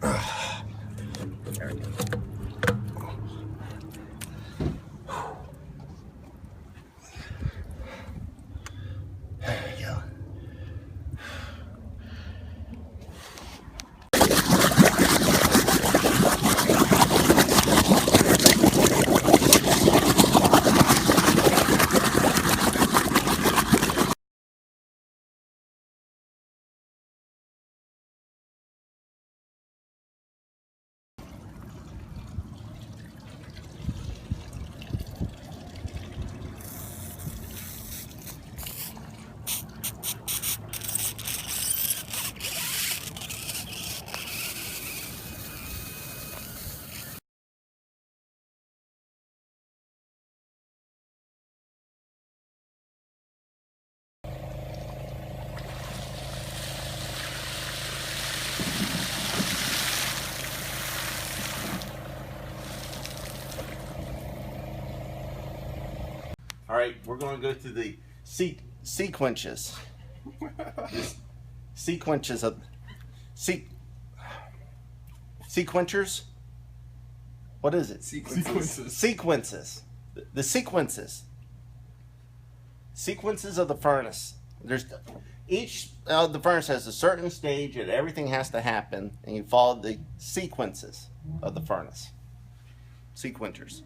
There we go. There we go. All right, we're going to go through the sequences. Sequences of sequencers. What is it? Sequences. The sequences. Sequences of the furnace. There's each the furnace has a certain stage and everything has to happen, and you follow the sequences of the furnace. Sequencers.